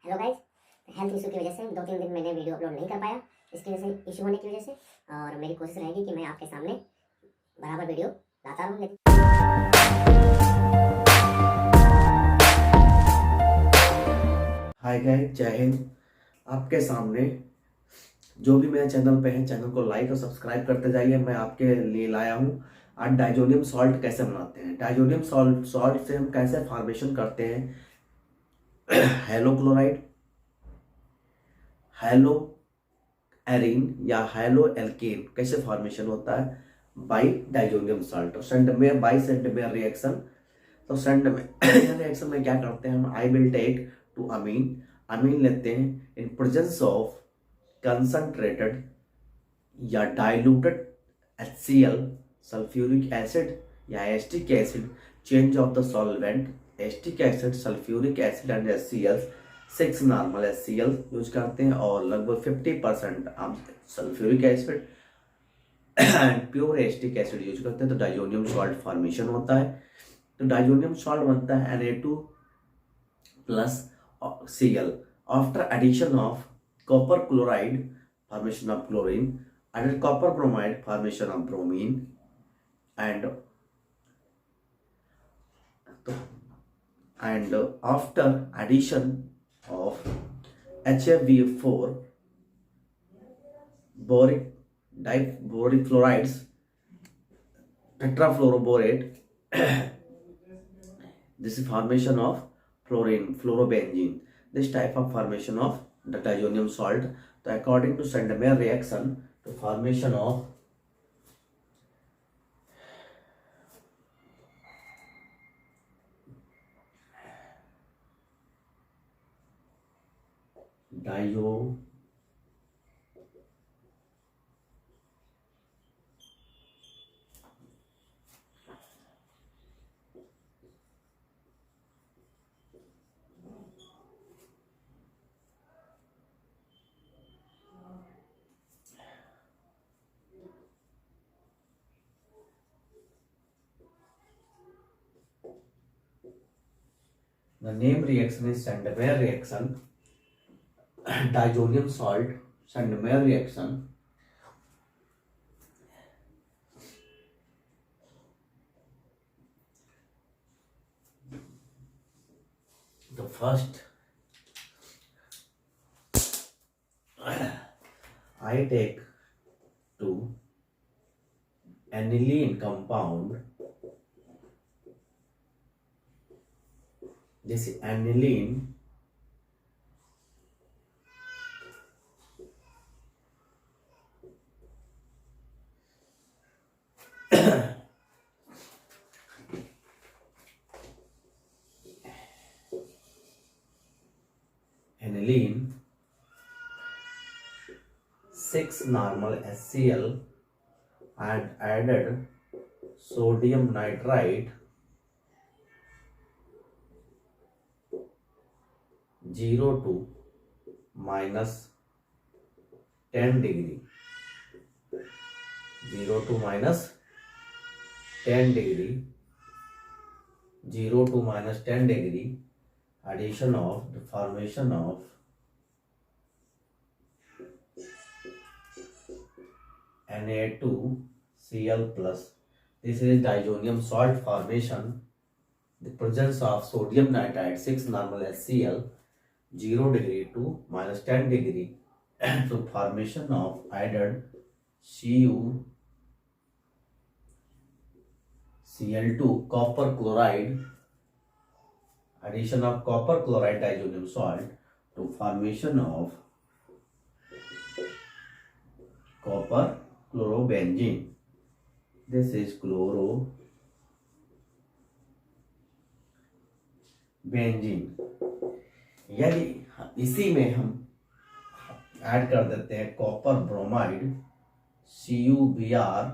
Hello guys, health issue की वजह से 2-3 दिन मैंने वीडियो अपलोड नहीं कर पाया। इसकी वजह से इशू होने की वजह से और मेरी कोशिश रहेगी कि मैं आपके सामने बराबर वीडियो लाता रहूँ। हाय गाइस, जय हिंद। आपके सामने जो भी मेरे चैनल पे है, चैनल को लाइक और सब्सक्राइब करते जाइए। मैं आपके लिए लाया हूँ आज डाइजोनियम सॉल्ट कैसे बनाते हैं। डाइजोनियम सॉल्ट से हम कैसे फॉर्मेशन करते हैं हेलो क्लोराइड, हेलो एरिन या हेलो एल्केन कैसे फॉर्मेशन होता है बाई डाइजोनियम सॉल्ट। तो सेंटमेयर बाई सेंटमेयर रिएक्शन। तो सेंटमेयर रिएक्शन में क्या करते हैं हम, आई विल टेक टू अमीन। अमीन लेते हैं इन प्रेजेंस ऑफ कंसंट्रेटेड या डाइल्यूटेड HCl सल्फ्यूरिक एसिड या acetic acid. Change of the solvent acetic acid, sulphuric acid and HCl। 6 normal HCl use करते हैं और लगभग 50% हम sulphuric acid and pure acetic acid use करते हैं। तो डाइजोनियम सॉल्ट फॉर्मेशन होता है। तो डाइजोनियम सॉल्ट बनता है Na2 plus Cl after addition of copper chloride, formation of chlorine, and copper bromide, formation of bromine, and after addition of HFBF4, boric diboric fluorides, tetrafluoroborate. This is formation of fluorine, fluorobenzene. This type of formation of the diazonium salt. So according to Sandemeyer reaction, the formation of diazonium the name reaction is Sandemeyer reaction. Diazonium salt, Sandemeyer reaction. The first, I take 2 aniline compound. This aniline aniline 6 normal HCl and added sodium nitrite 0 to minus 10 degree, 0 to minus 10 degree, 0 to minus 10 degree. Addition of the formation of Na2Cl plus. This is diazonium salt formation. The presence of sodium nitrite 6 normal HCl 0 degree to minus 10 degree. So formation of added CuCl2 copper chloride. Addition of copper chloride diazonium salt to formation of copper chlorobenzene. This is chlorobenzene. यदि इसी में हम add कर देते हैं copper bromide CuBr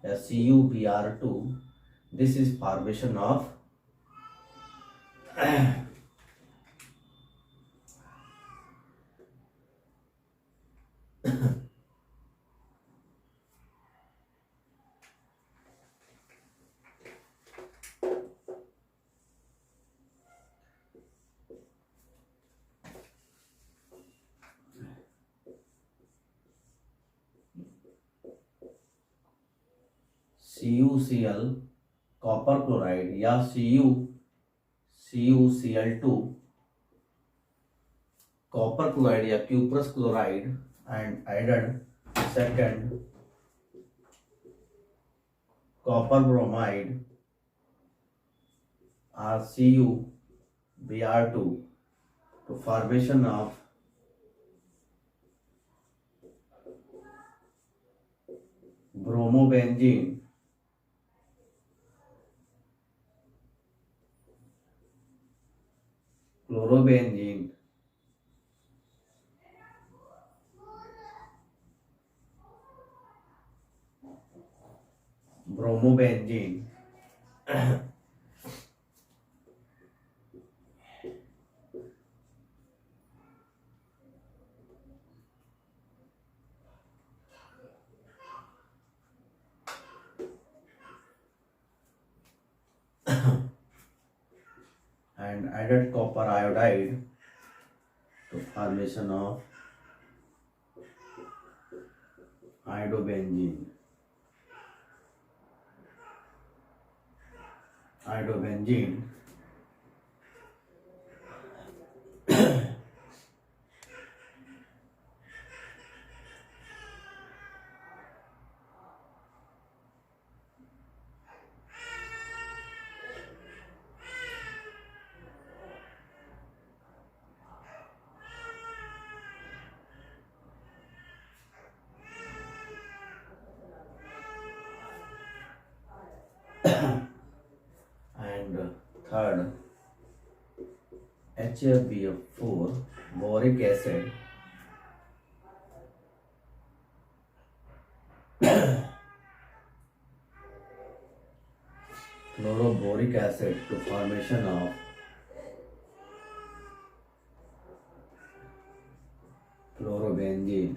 या CuBr2, this is formation of CuCl copper chloride या CuCl2 copper chloride या cuprous chloride and added second copper bromide or CuBr2 to formation of bromobenzene chlorobenzene bromobenzene and added copper iodide to formation of iodobenzene and third HFBF4 boric acid chloroboric acid to formation of chlorobenzene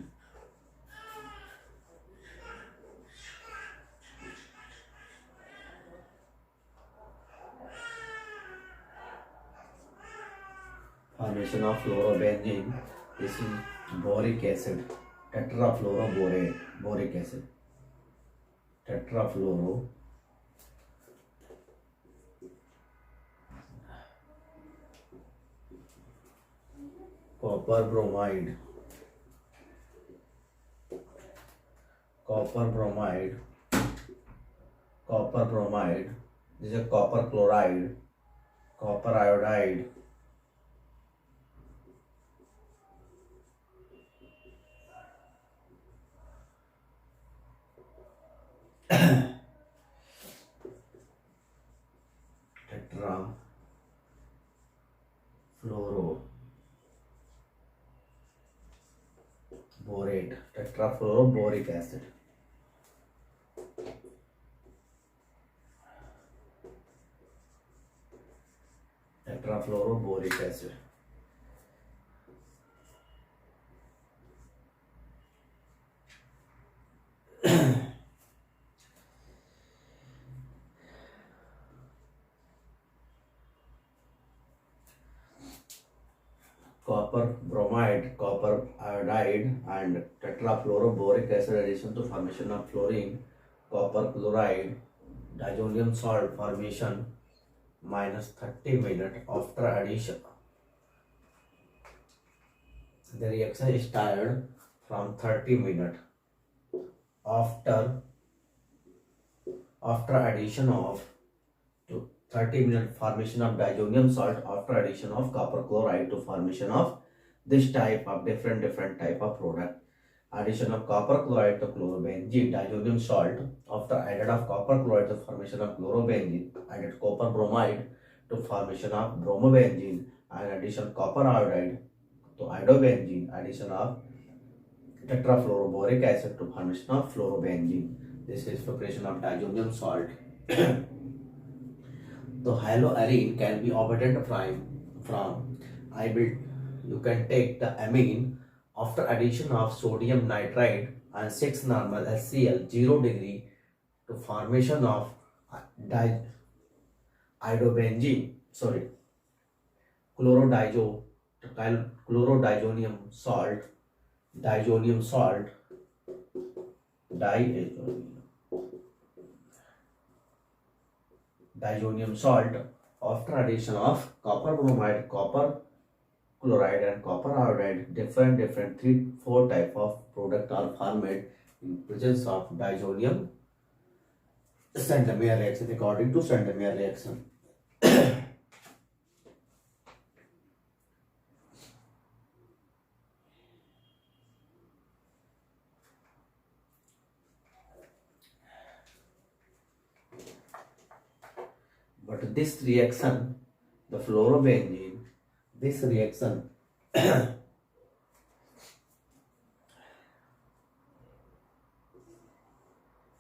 formation of fluorobenzene. This is boric acid, tetrafluoroboric acid, tetrafluoro copper bromide this is a copper chloride, copper iodide, tetrafluoroboric acid. Tetrafluoroboric acid. Copper bromide, copper iodide and tetrafluoroboric acid addition to formation of fluorine, copper chloride, diazonium salt formation minus 30 minutes after addition. The reaction started from 30 minutes after addition of 30-minute formation of diazonium salt after addition of copper chloride to formation of this type of different type of product. Addition of copper chloride to chlorobenzene, diazonium salt after added of copper chloride to formation of chlorobenzene, added copper bromide to formation of bromobenzene, and addition copper iodide to iodobenzene, addition of tetrafluoroboric acid to formation of fluorobenzene. This is preparation of diazonium salt. The haloarine can be obtained from you can take the amine after addition of sodium nitrite and 6 normal HCl 0 degree to formation of chlorodiazonium salt, diazonium salt after addition of copper bromide, copper chloride and copper iodide. Different 3-4 type of product are formed in presence of diazonium Sandmeyer reaction according to Sandmeyer reaction. But this reaction, the fluorobenzene, this reaction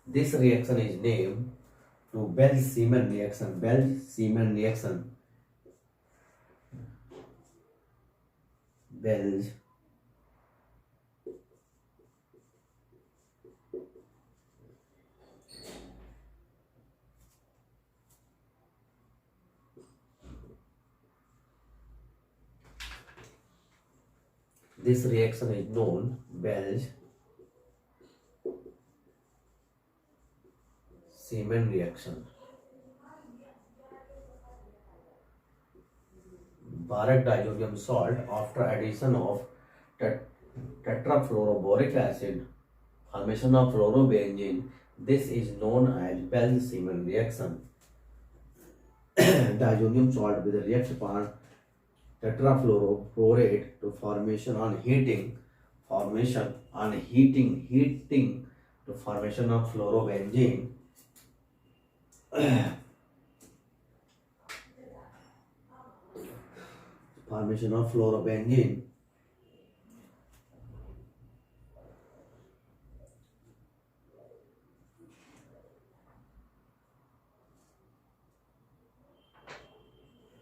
this reaction is named to Bell-Zeeman reaction. Bell-Zeeman reaction. Bell This reaction is known Bell-Zeeman reaction. Barak diazonium salt after addition of tetrafluoroboric acid, formation of fluorobenzene. This is known as Bell-Zeeman reaction. Diazonium salt will react upon tetrafluoroborate to formation to formation of fluorobenzene. Formation of fluorobenzene.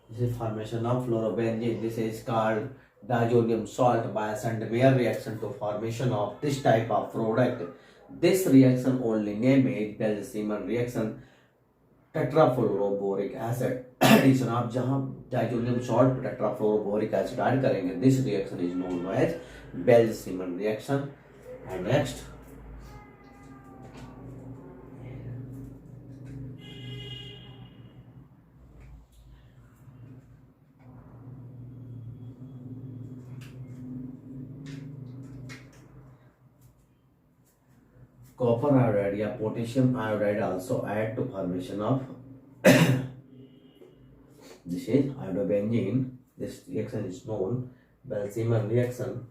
This is formation of fluorobenzene. This is called diazonium salt by Sandmeyer reaction to formation of this type of product. This reaction only name is Bell-Zeeman reaction. Tetrafluoroboric acid addition, आप जहां diazonium salt tetrafluoroboric acid add करेंगे, this reaction is known as Bell-Zeeman reaction. And next, copper iodide या potassium iodide also add to formation of this is iodobenzene. This reaction is known Bell-Zeeman reaction.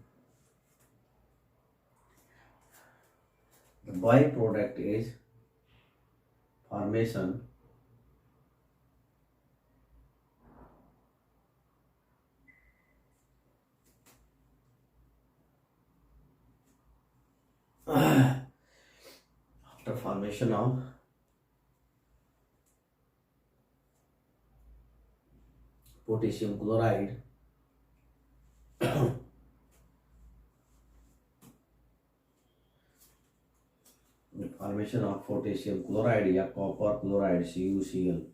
The byproduct is formation after formation of potassium chloride. The formation of potassium chloride या copper chloride CuCl,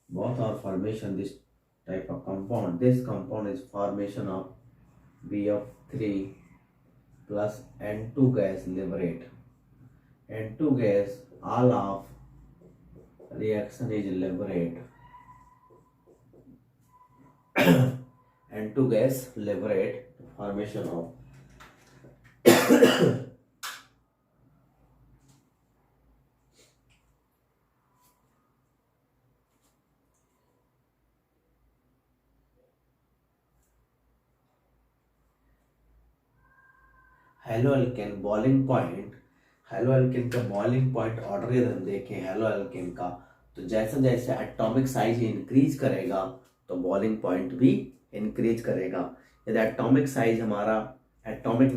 both are formation this type of compound. This compound is formation of BF3 plus N2 gas liberate. N2 gas, all of reaction is liberate. N2 gas liberate formation of halo alkane boiling point. Halo alkane का boiling point order यदि हम देखें halo alkane का, तो जैसे जैसे atomic size increase करेगा तो बॉइलिंग पॉइंट भी इंक्रीज करेगा. यदि एटॉमिक साइज हमारा एटॉमिक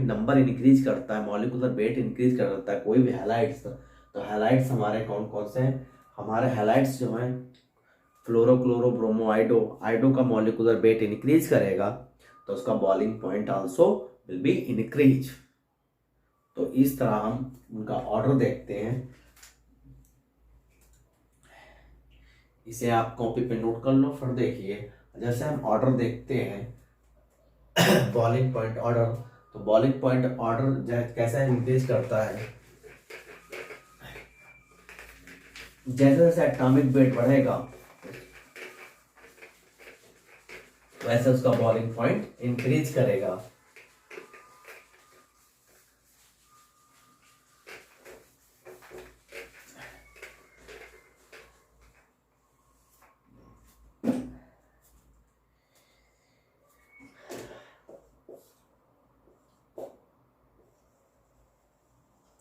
नंबर इंक्रीज करता है, मॉलिक्यूलर वेट इंक्रीज करता है कोई भी हैलाइड्स, तो हैलाइड्स हमारे कौन कौन से हैं? हमारे हैलाइड्स जो हैं फ्लोरोक्लोरो ब्रोमो आइडो का मॉलिक्यूलर वेट इंक्रीज करेगा तो उसका boiling point also will be increase. तो इस तरह हम उनका ऑर्डर देखते हैं. इसे आप कॉपी पे नोट कर लो. फिर देखिए जैसे हम ऑर्डर देखते हैं बॉइलिंग पॉइंट ऑर्डर, तो बॉइलिंग पॉइंट ऑर्डर कैसे इंक्रीज करता है. जैसे जैसे एटॉमिक वेट बढ़ेगा वैसे उसका बॉइलिंग पॉइंट इंक्रीज करेगा।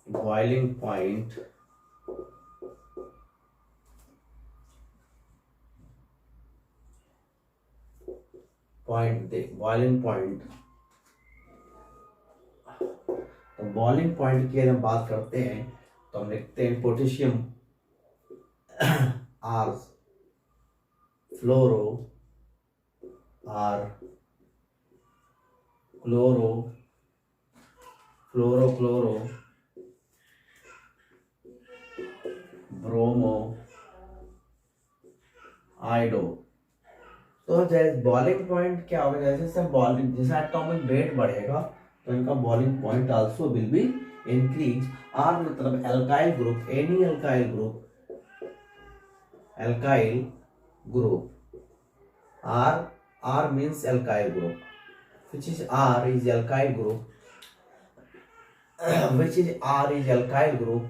बॉइलिंग पॉइंट दे बॉइलिंग पॉइंट। तो बॉइलिंग पॉइंट की अगर हम बात करते हैं तो हम लिखते हैं potassium or fluoro or chloro fluoro chloro bromo iodo. तो जैसे बॉइलिंग पॉइंट क्या होगा, जैसे जैसे बॉइलिंग जैसे एटॉमिक वेट बढ़ेगा तो इनका boiling point also will be increase. R मतलब alkyl group, any alkyl group, alkyl group, R means alkyl group, which is R is alkyl group, which is R is alkyl group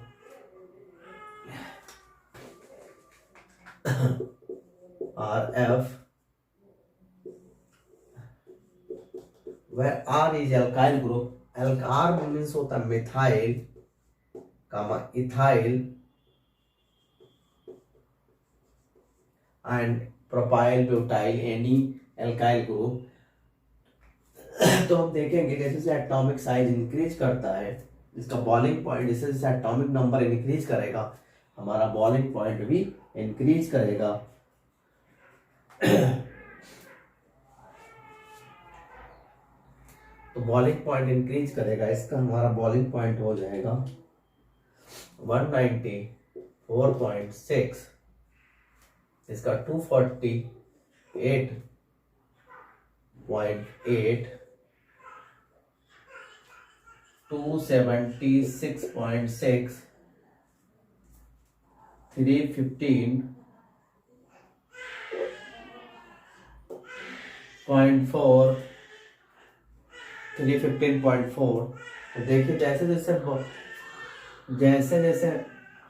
RF, where R is alkyl group, R means होता है methyl comma ethyl and propyl butyl any alkyl group. तो हम देखेंगे जैसे जैसे atomic size increase करता है इसका बॉइलिंग पॉइंट, जैसे जैसे एटॉमिक नंबर इंक्रीज करेगा हमारा बॉइलिंग पॉइंट भी इंक्रीज करेगा। तो बॉइलिंग पॉइंट इंक्रीज करेगा, इसका हमारा बॉइलिंग पॉइंट हो जाएगा 194.6, इसका 248.8, 276.6, 315.4, 315.4। तो देखिए जैसे जैसे जैसे जैसे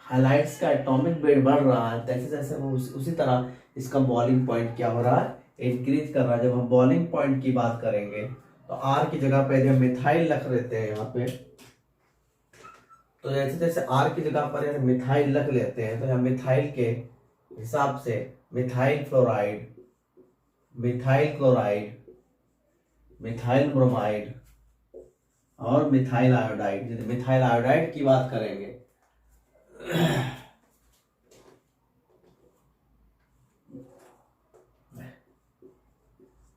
हाइलाइट्स का एटॉमिक वेट बढ़ रहा है तैसे जैसे वो उसी तरह इसका बॉइलिंग पॉइंट क्या हो रहा है, इंक्रीज कर रहा है। जब हम बॉइलिंग पॉइंट की बात करेंगे तो आर की जगह पे जब मिथाइल रख लेते हैं यहाँ पे, तो जैसे जैसे आर की जगह पर मिथाइल रख लेते हैं तो यहाँ मिथाइल के हिसाब से methyl fluoride, methyl chloride, methyl bromide और मिथाइल आयोडाइड। यदि मिथाइल आयोडाइड की बात करेंगे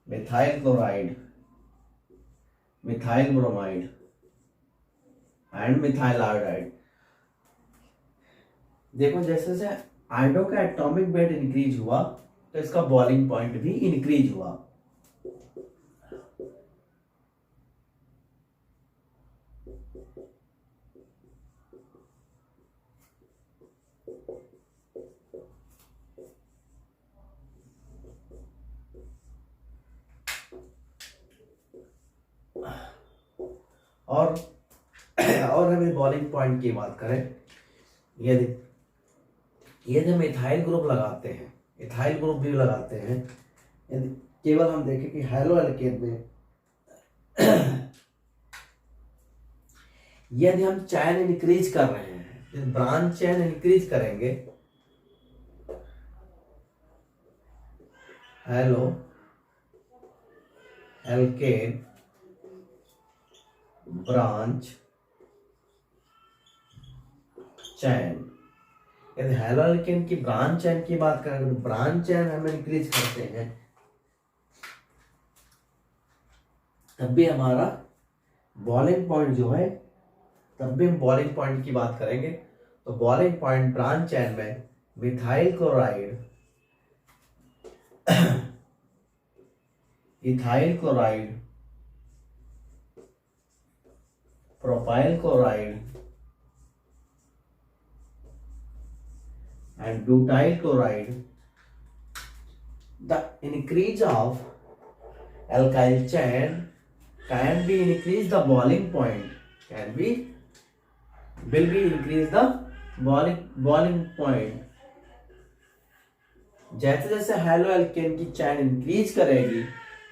methyl chloride, methyl bromide and methyl iodide. देखो जैसे जैसे आयोडो का एटॉमिक वेट इंक्रीज हुआ तो इसका बॉइलिंग पॉइंट भी इंक्रीज हुआ। और हमें बॉइलिंग पॉइंट की बात करें, यदि हम इथाइल ग्रुप लगाते हैं, इथाइल ग्रुप भी लगाते हैं, यदि केवल हम देखें कि हैलो एल्केन में यदि हम चैन इंक्रीज कर रहे हैं, यदि ब्रांच चैन इंक्रीज करेंगे, हैलो एल्केन ब्रांच चैन, यदि हैलो एल्केन की ब्रांच चैन की बात करें तो ब्रांच चैन हम इंक्रीज करते हैं तब भी हमारा बॉइलिंग पॉइंट जो है, तब भी हम बॉइलिंग पॉइंट की बात करेंगे तो बॉइलिंग पॉइंट ब्रांच चैन में methyl chloride, ethyl chloride, propyl chloride and butyl chloride, the increase of alkyl chain can be increase the boiling point, will be increase the boiling point. जैसे जैसे halo alkane की चैन increase करेगी,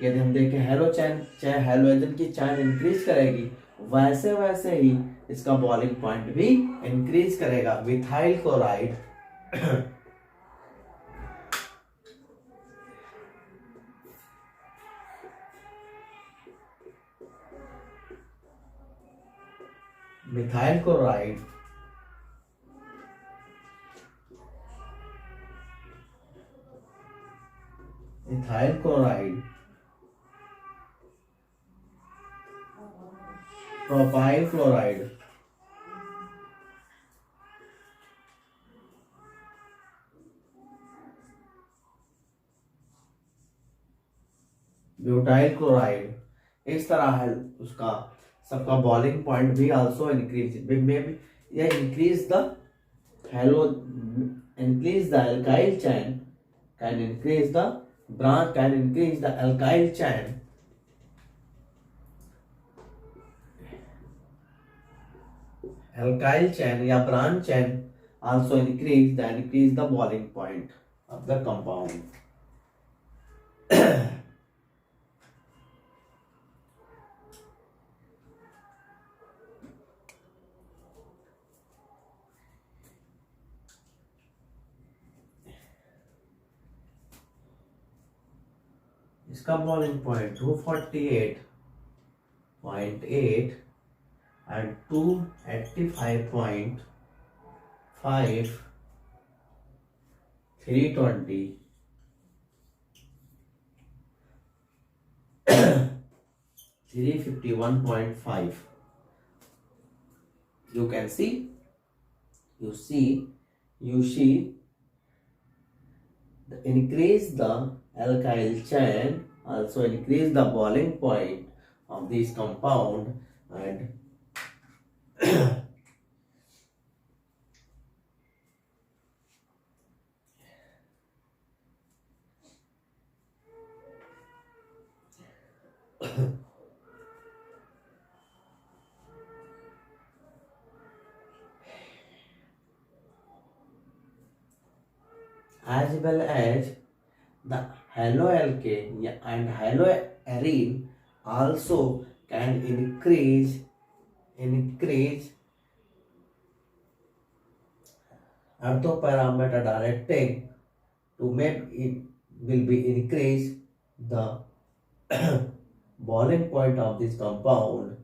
यदि हम देखें hello चैन halogen की चैन increase करेगी, वैसे वैसे ही इसका बॉइलिंग पॉइंट भी इंक्रीज करेगा. Methyl chloride methyl chloride ethyl chloride, propyl chloride, butyl chloride, इस तरह है उसका सबका बॉइलिंग पॉइंट भी आल्सो इंक्रीज यह increase the hello increase the alkyl chain can increase the branch can increase the alkyl chain या branch chain also increase the boiling point of the compound. इसका boiling point 248.8 and 285.5, 320, 351.5. You can see the increase the alkyl chain also increase the boiling point of this compound and as well as the haloalkane and haloarine also can increase orthoparameter directing to make it will be increase the boiling point of this compound.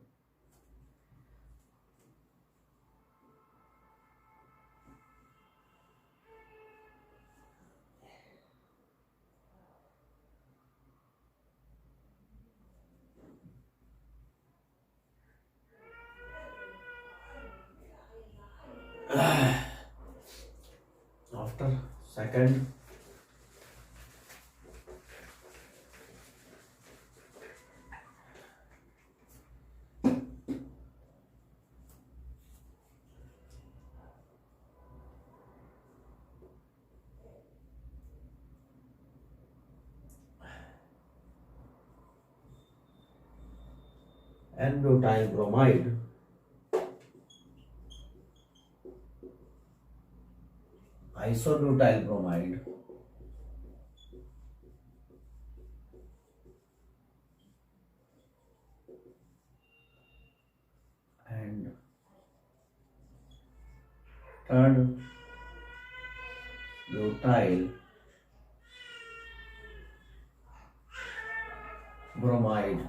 After second n-butyl bromide, isobutyl bromide, and third butyl bromide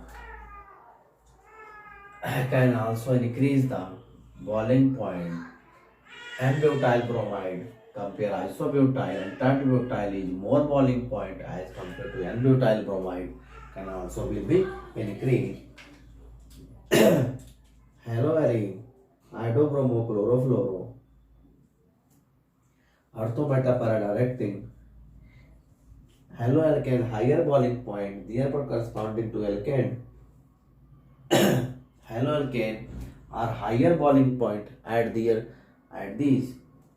can also increase the boiling point. N-butyl bromide compare isobutyl and tert-butyl is more boiling point as compared to n-butyl bromide can also will be increased. Haloarine, iodobromochlorofluoro, orthometaphora directing. Haloalkane higher boiling point, therefore corresponding to alkane. Haloalkane are higher boiling point at these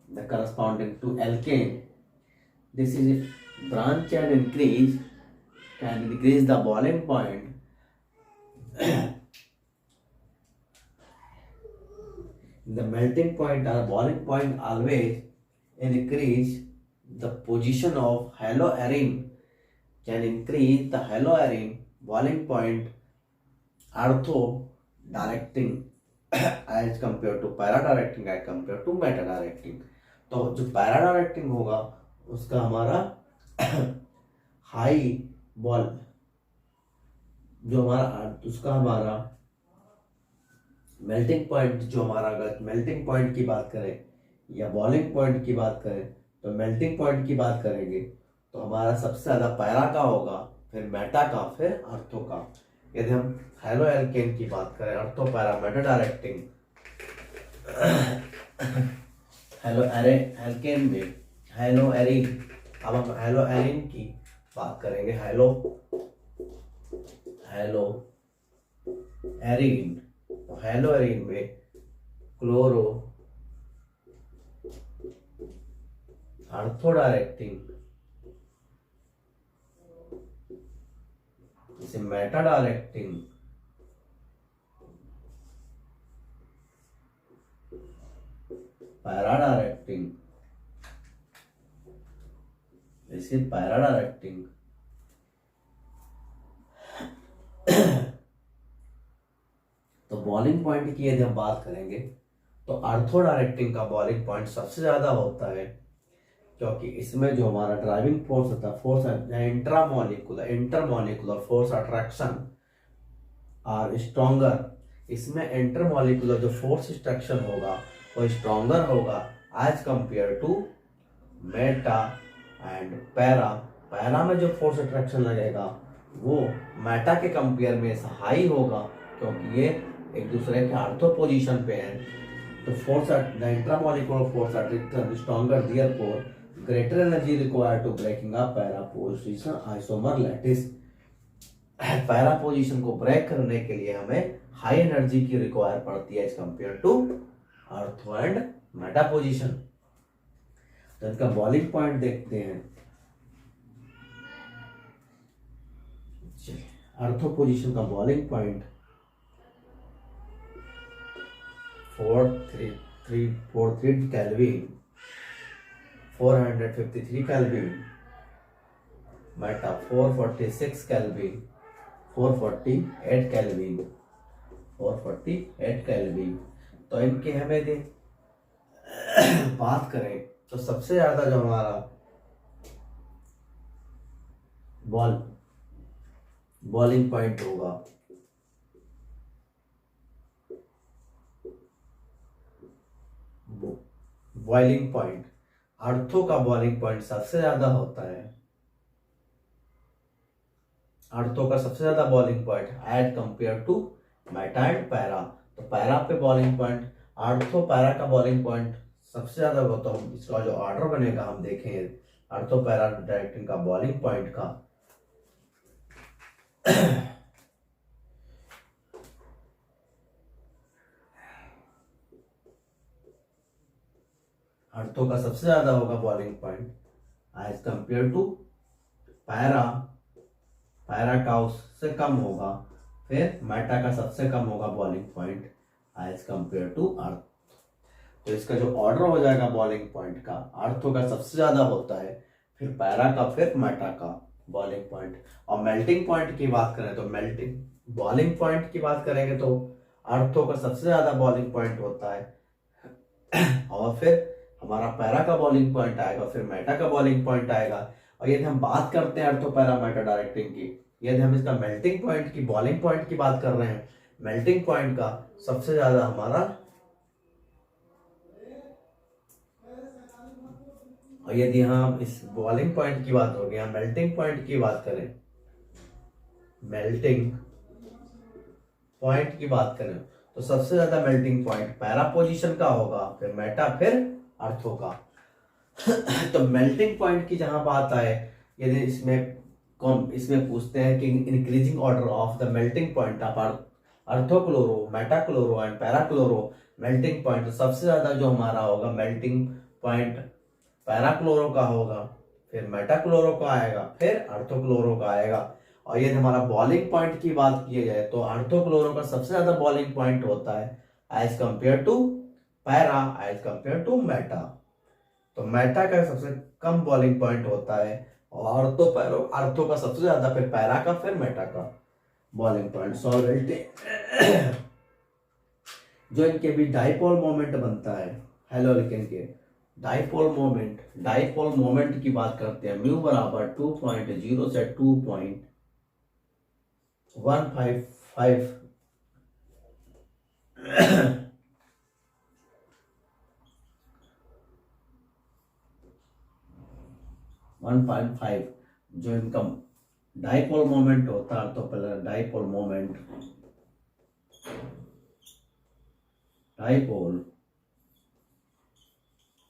the corresponding to alkane. This is branch and increase can increase the boiling point. The melting point or boiling point always increase the position of haloarine can increase the haloarine boiling point ortho directing as compared to para directing as compared to meta directing. तो जो para directing होगा उसका हमारा high ball जो हमारा उसका हमारा melting point जो हमारा अगर मेल्टिंग पॉइंट की बात करें या बॉइलिंग पॉइंट की बात करें तो मेल्टिंग पॉइंट की बात करेंगे तो हमारा सबसे ज़्यादा पैरा का होगा, फिर मेटा का, फिर अर्थो का। यदि हम हेलो एल्केन की बात करें अर्थो para Meta directing halo alkane में हेलो एरिन, अब हम हेलो एरिन की बात करेंगे। हेलो एरिन, तो हेलो एरिन में क्लोरो अर्थो डायरेक्टिंग, इसे मेटा डायरेक्टिंग, पैरा डायरेक्टिंग, इसे पैरा डायरेक्टिंग। तो बॉलिंग पॉइंट की यदि हम बात करेंगे तो अर्थो डायरेक्टिंग का बॉलिंग पॉइंट सबसे ज्यादा होता है, क्योंकि इसमें जो हमारा ड्राइविंग फोर्स होता है, फोर्स इंटरमॉलिक्यूलर फोर्स अट्रैक्शन और स्ट्रॉन्गर, इसमें इंटरमॉलिक्यूलर जो फोर्स अट्रैक्शन होगा वो स्ट्रॉन्गर होगा as compare to meta and para. Para में जो फोर्स अट्रैक्शन लगेगा वो मेटा के कंपेयर में हाई होगा, क्योंकि ये एक दूसरे के ऑर्थो पोजीशन पे है। तो force the intramolecular force attraction stronger, therefore greater energy required to breaking up para position isomer lattice. Para position को ब्रेक करने के लिए हमें हाई एनर्जी की रिक्वायर पड़ती है एज कंपेयर टू अर्थो एंड मेटा पोजीशन। तो इनका बॉलिंग पॉइंट देखते हैं। अर्थो पोजीशन का boiling point 443 kelvin, 453 kelvin, Meta 446 kelvin, 448 kelvin, 448 kelvin. तो इनके हमें दे बात करें तो सबसे ज्यादा जो हमारा बॉलिंग पॉइंट होगा बॉइलिंग पॉइंट, अर्थो का बॉइलिंग पॉइंट सबसे ज्यादा होता है। अर्थो का सबसे ज्यादा boiling point as compare to meta and para. तो पैरा पे बॉलिंग पॉइंट, अर्थो पैरा का बॉलिंग पॉइंट सबसे ज्यादा होता है। इसका जो ऑर्डर बनेगा हम देखेंगे अर्थो पैरा डायरेक्टिंग का बॉलिंग पॉइंट का। अर्थो का सबसे ज्यादा होगा boiling point as compare to para, para का उससे कम होगा, फिर मेटा का सबसे कम होगा boiling point as compare to ortho. तो इसका जो ऑर्डर हो जाएगा बॉलिंग पॉइंट का, अर्थो का सबसे ज्यादा होता है, फिर पैरा का, फिर मेटा का बॉलिंग पॉइंट। और मेल्टिंग पॉइंट की बात करें तो मेल्टिंग बॉलिंग पॉइंट की बात करेंगे तो अर्थो का सबसे ज्यादा बॉलिंग पॉइंट होता है, और फिर हमारा पैरा का बॉलिंग पॉइंट आएगा, फिर मेटा का बॉलिंग पॉइंट आएगा। और यदि हम बात करते हैं अर्थो पैरा मेटा डायरेक्टिंग की, यदि हम इसका मेल्टिंग पॉइंट की बॉलिंग पॉइंट की बात कर रहे हैं, मेल्टिंग पॉइंट का सबसे ज्यादा हमारा, और यदि हम इस बॉलिंग पॉइंट की बात होगी, हम मेल्टिंग पॉइंट की बात करें, मेल्टिंग पॉइंट की बात करें तो सबसे ज्यादा मेल्टिंग पॉइंट पैरा पोजीशन का होगा, फिर मेटा, फिर अर्थो का। तो मेल्टिंग पॉइंट की जहां बात आए, यदि इसमें पूछते हैं कि increasing order of the melting point of ortho chloro, meta chloro and para chloro melting point, तो सबसे ज्यादा जो हमारा होगा मेल्टिंग पॉइंट पैराक्लोरो का होगा, फिर मेटाक्लोरो का आएगा, फिर अर्थोक्लोरो का आएगा। और यदि हमारा बॉइलिंग पॉइंट की बात की जाए तो अर्थोक्लोरो का सबसे ज्यादा बॉइलिंग पॉइंट होता है as compare to para, as compare to meta. तो मेटा का सबसे कम बॉइलिंग पॉइंट होता है और अर्थो का सबसे ज्यादा, फिर पैरा का, फिर मेटा का बॉइलिंग पॉइंट। सॉल्वेंट जो इनके भी डाइपोल मोमेंट बनता है हैलोअल्केन के, डाइपोल मोमेंट की बात करते हैं, म्यू बराबर 2.0 से 2.155 1.5 जो इनका डाइपोल मोमेंट होता है। तो पहले dipole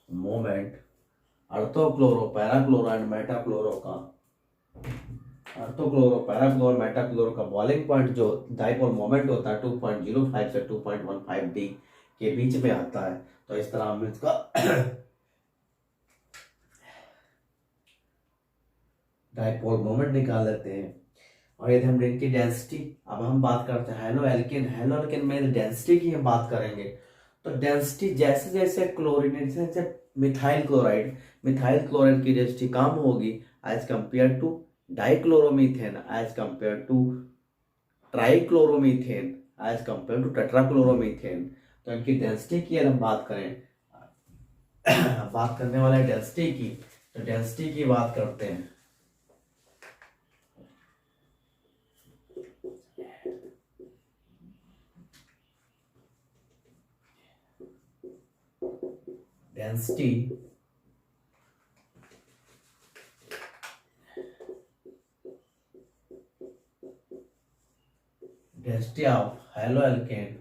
moment अर्थोक्लोरो, parachloro and metachloro का, अर्थोक्लोरो, पैराक्लोरो, मेटाक्लोरो का बॉइलिंग पॉइंट जो डाइपोल मोमेंट होता है 2.05 से 2.15 डी के बीच में आता है। तो इस तरह हम इसका डाइपोल मोमेंट निकाल लेते हैं। और यदि हम इनकी डेंसिटी, अब हम बात करते हैं हैलोअल्केन में डेंसिटी की हम बात करेंगे। तो डेंसिटी जैसे जैसे क्लोरीन, जैसे मिथाइल क्लोराइड की डेंसिटी कम होगी as compare to dichloromethane, as compare to trichloromethane, as compare to tetrachloromethane. तो इनकी डेंसिटी की हम बात करें, बात करने वाले डेंसिटी की, तो डेंसिटी की बात करते हैं। डेंसिटी ऑफ हैलोअल्केन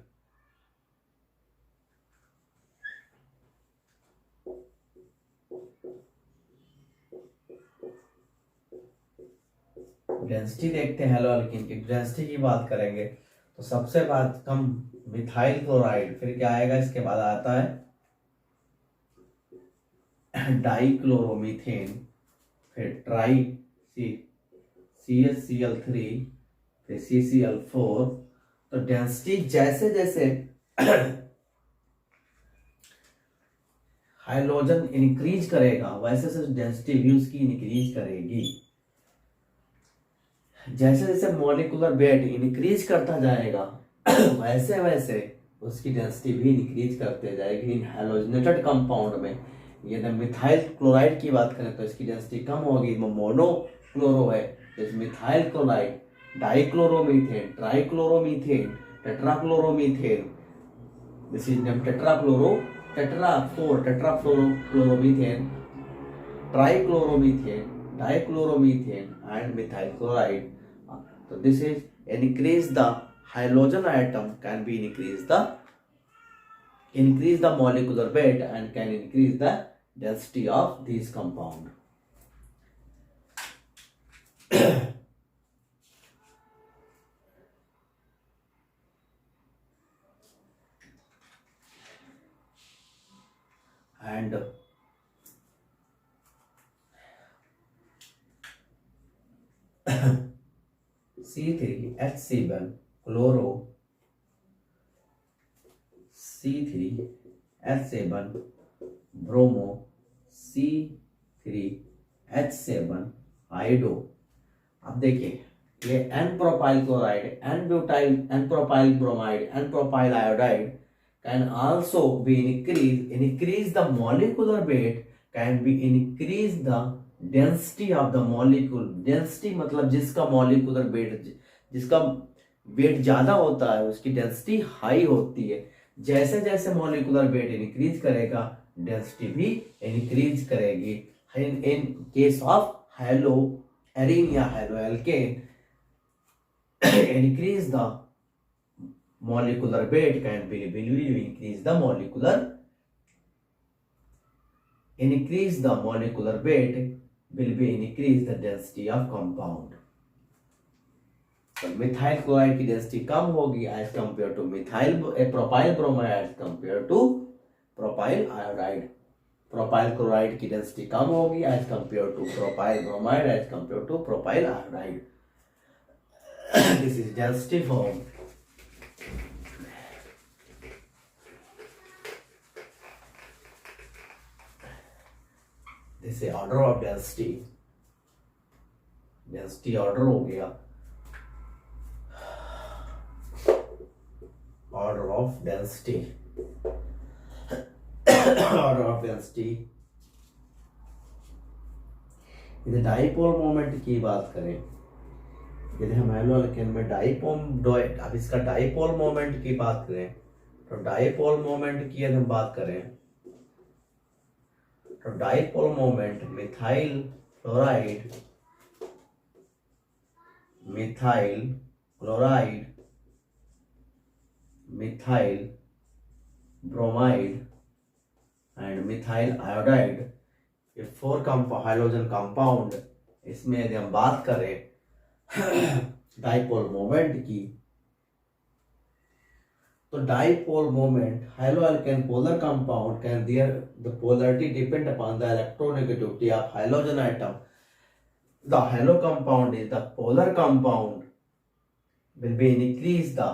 डेंसिटी देखते हैं। हैलोअल्केन की डेंसिटी की बात करेंगे तो सबसे बात कम मिथाइल क्लोराइड, फिर क्या आएगा, इसके बाद आता है डाइक्लोरोमीथेन, फिर ट्राई CH3, फिर CCl4। तो डेंसिटी जैसे जैसे हाइड्रोजन इंक्रीज करेगा वैसे वैसे डेंसिटी भी उसकी इंक्रीज करेगी। जैसे जैसे मॉलिक्यूलर वेट इंक्रीज करता जाएगा वैसे वैसे उसकी डेंसिटी भी इंक्रीज करते जाएगी इन हैलोजनेटेड कंपाउंड में। यदि मिथाइल क्लोराइड की बात करें तो इसकी डेंसिटी कम होगी, मोनोक्लोरो है, जैसे methyl chloride, dichloromethane, trichloromethane, tetrachloromethane, this is name tetrafluoromethane, trichloromethane, dichloromethane and methyl chloride. So this is increase the halogen atom can be increase the molecular weight and can increase the density of these compound. And C3H7 chloro, C3H7 bromo, C3H7 iodo. अब देखिए ये N propyl chloride, N butyl, N propyl bromide, N propyl iodide can also be increase the molecular weight, can be increase the density of the molecule। density मतलब जिसका molecular weight, जिसका wait ज्यादा होता है उसकी डेंसिटी हाई होती है। जैसे जैसे molecular weight इंक्रीज करेगा डेंसिटी भी इंक्रीज करेगी। इन केस ऑफ हैलोअरीन या हैलोअल्केन increase the molecular weight can be will increase the molecular weight will be increase the density of compound। तो मिथाइल क्लोराइड की डेंसिटी कम होगी as compare to propyl bromide as compare to propyl iodide. Propyl chloride की density कम होगी as compare to propyl bromide as compare to propyl iodide. This is density form. This is order of density. Density order हो गया. Order of density. Order of density. यदि dipole moment की बात करें, यदि हम एल्केन में अब इसका डाइपोल मोमेंट की बात करें, तो डाइपोल मोमेंट की यदि हम बात करें तो dipole moment methyl chloride, methyl chloride, methyl bromide and methyl iodide, ये 4 हाइड्रोजन कंपाउंड. इसमें यदि हम बात करें डाइपोल मोमेंट की, तो dipole moment haloalkane polar compound can the polarity depend upon the electronegativity of halogen atom. The halo compound is the polar compound will be increase the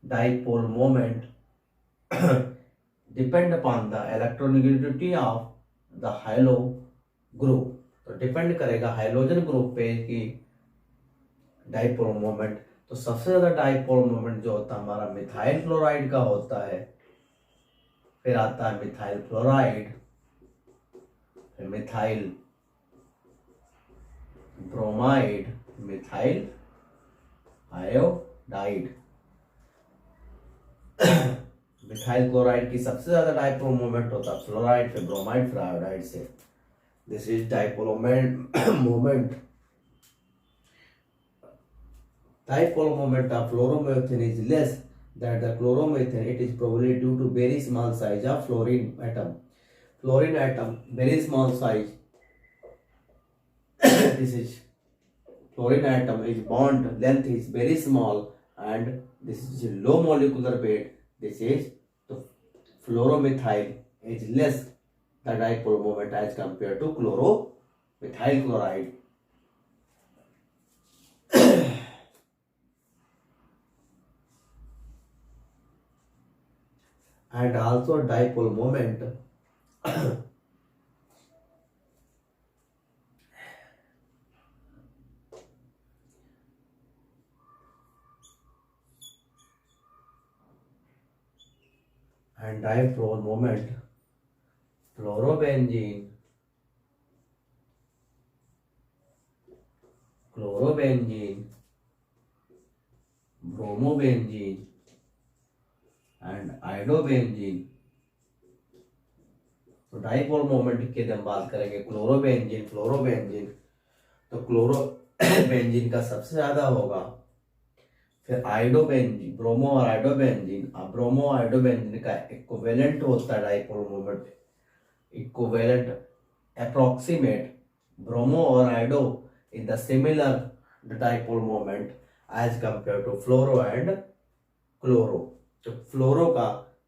dipole moment depend upon the electronegativity of the halo group. तो depend करेगा hydrogen group पे कि dipole moment. तो सबसे ज्यादा dipole moment जो होता है हमारा मिथाइल क्लोराइड का होता है, फिर आता है मिथाइल फ्लोराइड, फिर methyl bromide, methyl iodide. Methyl chloride की सबसे ज्यादा डाइपोल मोमेंट होता है फ्लोराइड, फिर ब्रोमाइड, फिर आयोडाइड से. This is dipole moment. Dipole moment of fluoromethane is less than the chloromethane. It is probably due to very small size of fluorine atom. Fluorine atom very small size. This is fluorine atom is bond length is very small and this is low molecular weight. This is the fluoromethyl is less the dipole moment as compared to chloromethyl chloride. And also dipole moment and dipole moment chlorobenzene, bromobenzene and iodobenzene. तो dipole moment की हम बात करेंगे chlorobenzene, fluorobenzene, तो chlorobenzene का सबसे ज्यादा होगा. फिर आयोडोबेंजीन, ब्रोमो और आयोडोबेंजीन. अब ब्रोमो आयोडोबेंजीन का इक्विवेलेंट होता है dipole moment, equivalent approximate bromo और iodo in the similar dipole moment as compare to fluoro and chloro. तो फ्लोरो का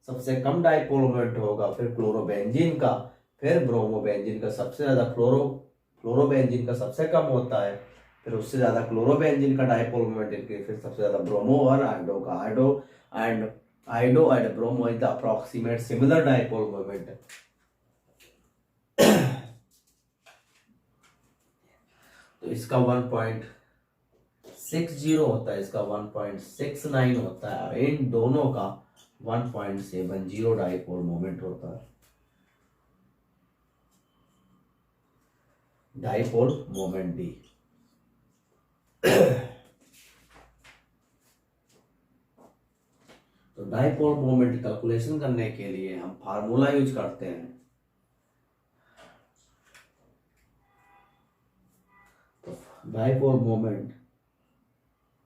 सबसे कम डाइपोल मोमेंट होगा, फिर क्लोरोबेंजीन का, फिर ब्रोमोबेंजीन का सबसे ज्यादा. फ्लोरोबेंजीन का सबसे कम होता है, फिर उससे ज्यादा क्लोरोबेंजीन का डाइपोल मोमेंट, फिर सबसे ज्यादा ब्रोमो और आयोडो का. Iodo and bromo is the approximate similar dipole moment. तो इसका 1.60 होता है, इसका 1.69 होता है, और इन दोनों का 1.70 डाइपोल मोमेंट होता है. Dipole moment D. तो डाइपोल मोमेंट कैलकुलेशन करने के लिए हम फार्मूला यूज करते हैं. तो dipole moment,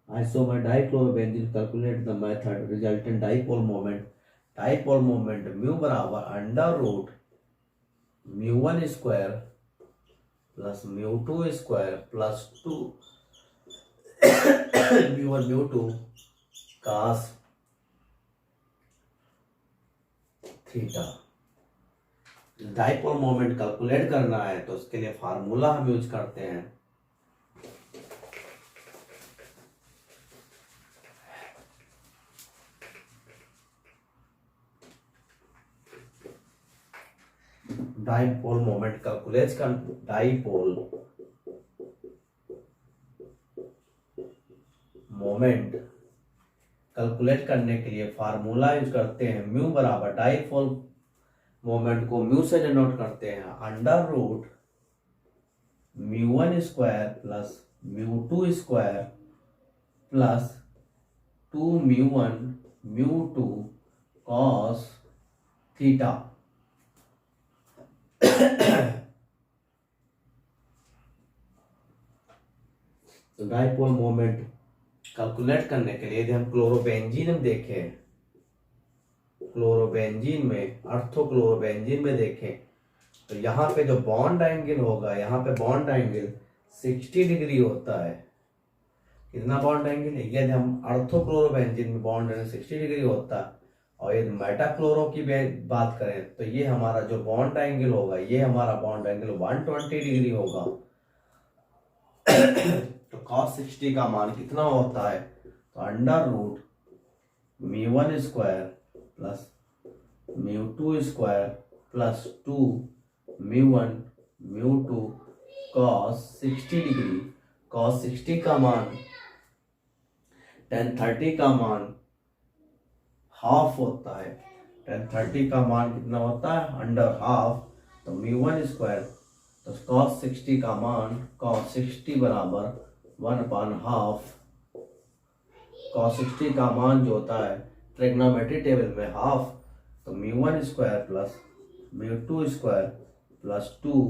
isomer dichlorobenzene, calculate the method resultant dipole moment. Dipole moment mu बराबर under root mu1 square plus mu2 square plus 2 mu1 mu2 cos theta. Dipole moment calculate करना है तो उसके लिए फार्मूला हम यूज करते हैं। डाइपोल मोमेंट कैलकुलेट कर डाइपोल मोमेंट कैलकुलेट करने के लिए फार्मूला यूज करते हैं। म्यू बराबर डाइपोल मोमेंट को म्यू से डिनोट करते हैं under root mu one square plus mu two square plus 2 mu one mu two cos theta. तो डाइपोल मोमेंट कैलकुलेट करने के लिए यदि हम क्लोरोबेंजीन में देखें, क्लोरोबेंजीन में अर्थोक्लोरोबेंजीन में देखें तो यहाँ पे जो बॉन्ड एंगल होगा, यहाँ पे बॉन्ड एंगल 60 डिग्री होता है। कितना बॉन्ड एंगल है? यदि हम अर्थोक्लोरोबेंजीन में बॉन्ड एंगल 60 डिग्री होता है और यदि मेटाक्लोरो की बात करें तो ये हमारा जो बॉन्ड एंगल होगा, ये हमारा बॉन्ड एंगल 120 डिग्री होगा। तो cos 60 का मान कितना होता है? तो under root mu one square plus mu two square plus 2 mu one mu two cos 60 degree. cos 60 का मान tan 30 का मान हाफ होता है। tan 30 का मान कितना होता है? Under half. तो म्यू1 स्क्वायर तो cos 60 का मान cos 60 बराबर 1/2। cos 60 का मान जो होता है ट्रिग्नोमेट्री टेबल में हाफ, तो mu one square plus mu two square plus 2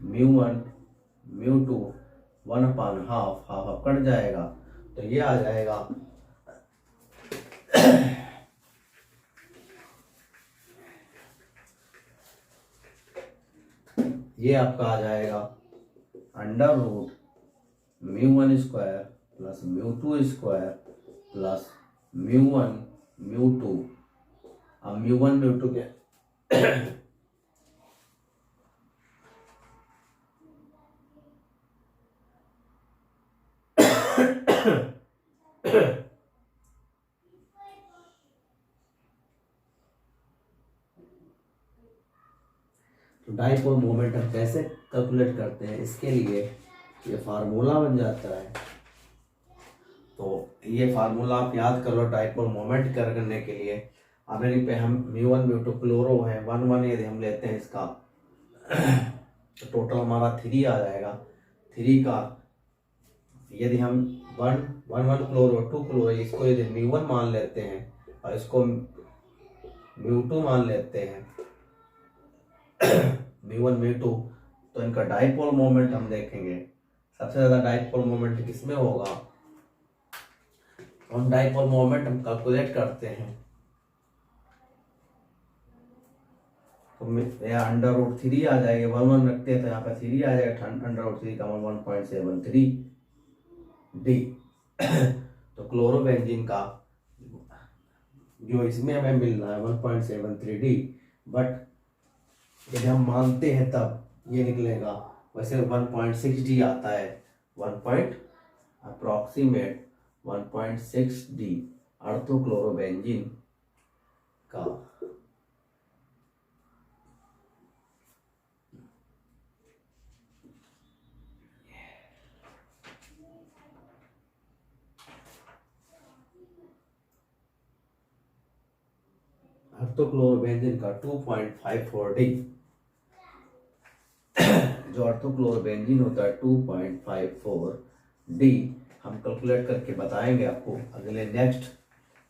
mu one mu two 1/2, half half cut जाएगा तो ये आ जाएगा ये आपका आ जाएगा under root mu one square plus mu two square plus mu one mu two. अब म्यू1 म्यू2 क्या तो डाइपोल मोमेंट हम कैसे कैलकुलेट करते हैं? इसके लिए ये फार्मूला बन जाता है। तो ये फार्मूला आप याद कर लो डाइपोल मोमेंट करने के लिए। अब यदि पे हम म्यू1 म्यू2 क्लोरो है 1 यदि हम लेते हैं इसका तो टोटल हमारा 3 आ जाएगा। 3 का यदि हम 1 क्लोरो 2 क्लोरो इसको यदि म्यू1 मान लेते हैं और इसको म्यू2 मान लेते हैं म्यू1 म्यू2, तो इनका डाइपोल मोमेंट हम देखेंगे। सबसे ज्यादा डाइपोल मोमेंट किसमें होगा? हम डाइपोल मोमेंट हम कैलकुलेट करते हैं तो यहाँ अंडर रूट 3 आ जाएगा। 1 रखते हैं तो यहाँ पे 3 आ जाएगा। अंडर रूट 3 का 1.73 डी। तो क्लोरोबेंजीन का जो इसमें हमें मिल रहा है 1.73 डी, बट यदि हम मानते हैं तब ये निकलेगा। वैसे 1.6 डी आता है, अप्रॉक्सीमेट 1.6 डी अर्थोक्लोरोबेंजीन का। अर्थोक्लोरोबेंजीन का 2.54 डी जो अर्थोक्लोरोबेंजीन होता है 2.54 डी हम कैलकुलेट करके बताएंगे आपको अगले नेक्स्ट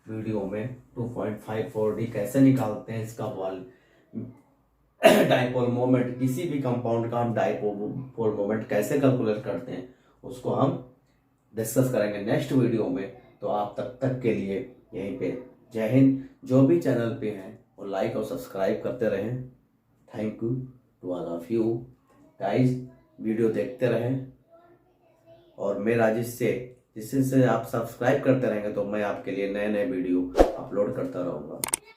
वीडियो में। 2.54 डी कैसे निकालते हैं इसका डाइपोल मोमेंट, किसी भी कंपाउंड का हम डाइपोल मोमेंट कैसे कैलकुलेट करते हैं उसको हम डिस्कस करेंगे नेक्स्ट वीडियो में। तो आप तब तक के लिए यहीं पे जय हिंद। जो भी चैनल पे हैं वो लाइक और सब्सक्राइब करते रहें। Thank you to all of you guys, video देखते रहें और मेरा जिससे आप सब्सक्राइब करते रहेंगे तो मैं आपके लिए नए नए वीडियो अपलोड करता रहूँगा।